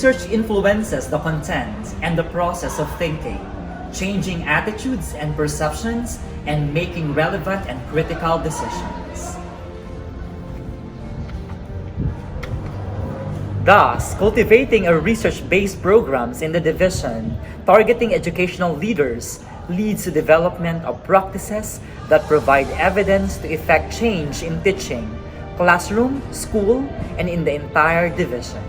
Research influences the content and the process of thinking, changing attitudes and perceptions, and making relevant and critical decisions. Thus, cultivating a research-based programs in the division targeting educational leaders leads to development of practices that provide evidence to effect change in teaching, classroom, school, and in the entire division.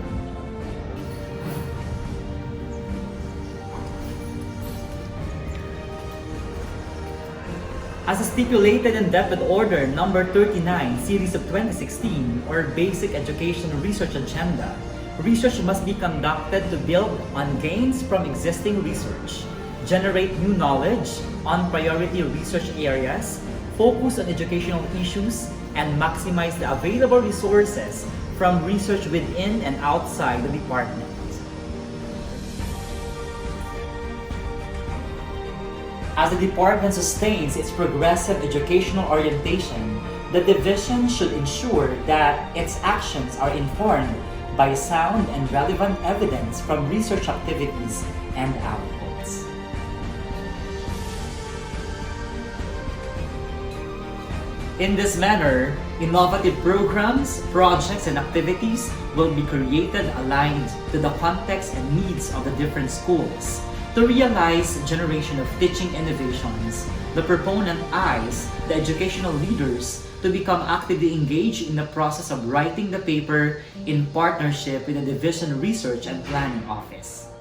As stipulated in Depth Order number 39, series of 2016, or Basic Education Research Agenda, research must be conducted to build on gains from existing research, generate new knowledge on priority research areas, focus on educational issues, and maximize the available resources from research within and outside the department. As the department sustains its progressive educational orientation, the division should ensure that its actions are informed by sound and relevant evidence from research activities and outputs. In this manner, innovative programs, projects, and activities will be created aligned to the context and needs of the different schools. To realize generation of teaching innovations, the proponent eyes the educational leaders to become actively engaged in the process of writing the paper in partnership with the Division Research and Planning Office.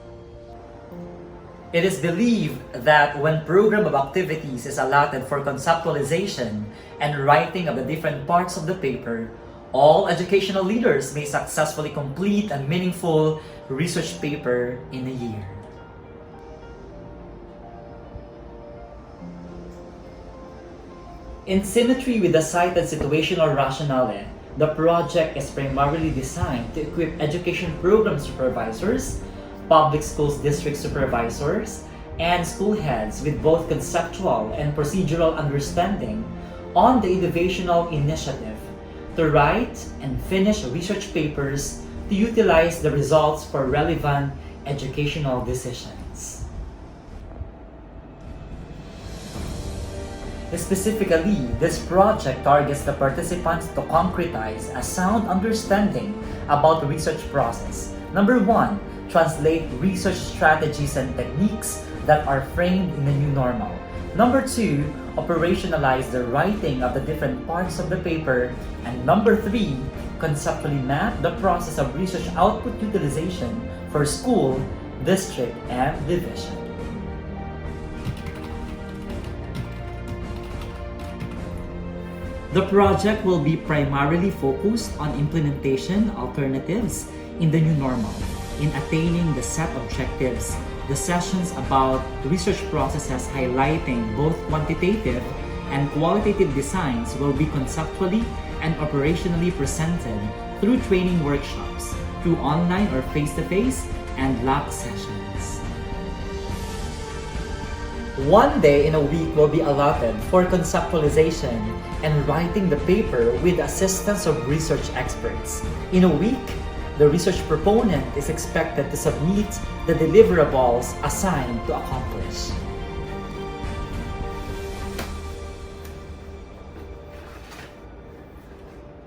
It is believed that when program of activities is allotted for conceptualization and writing of the different parts of the paper, all educational leaders may successfully complete a meaningful research paper in a year. In symmetry with the cited situational rationale, the project is primarily designed to equip education program supervisors, public schools district supervisors, and school heads with both conceptual and procedural understanding on the innovational initiative to write and finish research papers to utilize the results for relevant educational decisions. Specifically, this project targets the participants to concretize a sound understanding about the research process. Number 1, translate research strategies and techniques that are framed in the new normal. Number 2, operationalize the writing of the different parts of the paper. And number 3, conceptually map the process of research output utilization for school, district, and division. The project will be primarily focused on implementation alternatives in the new normal. In attaining the set objectives, the sessions about research processes highlighting both quantitative and qualitative designs will be conceptually and operationally presented through training workshops, through online or face-to-face and lab sessions. One day in a week will be allotted for conceptualization and writing the paper with the assistance of research experts. In a week, the research proponent is expected to submit the deliverables assigned to accomplish.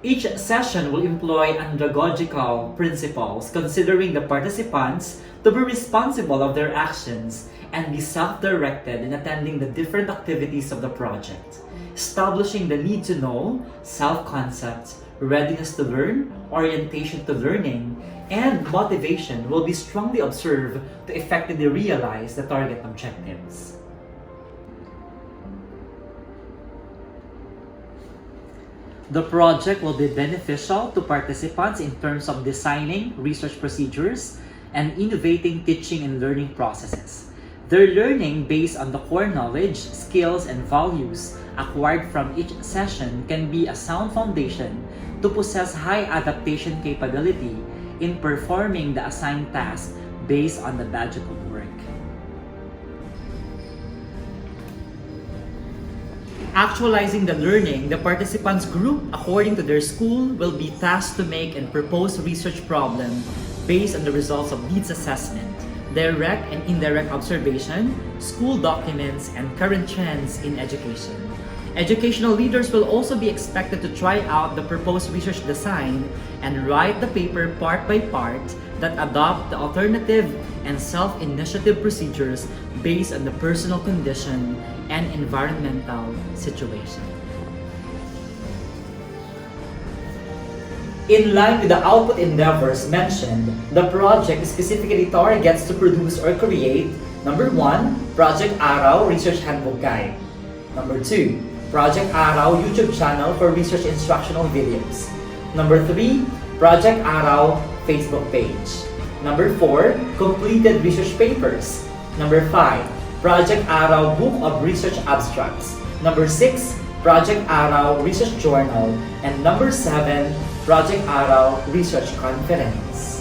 Each session will employ andragogical principles, considering the participants to be responsible of their actions and be self-directed in attending the different activities of the project. Establishing the need to know, self-concept, readiness to learn, orientation to learning, and motivation will be strongly observed to effectively realize the target objectives. The project will be beneficial to participants in terms of designing research procedures and innovating teaching and learning processes. Their learning based on the core knowledge, skills, and values acquired from each session can be a sound foundation to possess high adaptation capability in performing the assigned task based on the budget of work. Actualizing the learning, the participants group, according to their school, will be tasked to make and propose research problem based on the results of needs assessment, direct and indirect observation, school documents, and current trends in education. Educational leaders will also be expected to try out the proposed research design and write the paper part by part that adopt the alternative and self-initiative procedures based on the personal condition and environmental situation. In line with the output endeavors mentioned, the project specifically targets to produce or create number 1, Project ARAW Research Handbook Guide. Number 2, Project ARAW YouTube channel for research instructional videos. Number 3, Project ARAW Facebook page. Number 4, completed research papers. Number 5, Project ARAW Book of Research Abstracts. Number 6, Project ARAW Research Journal. And number 7, Project ARAW Research Conference.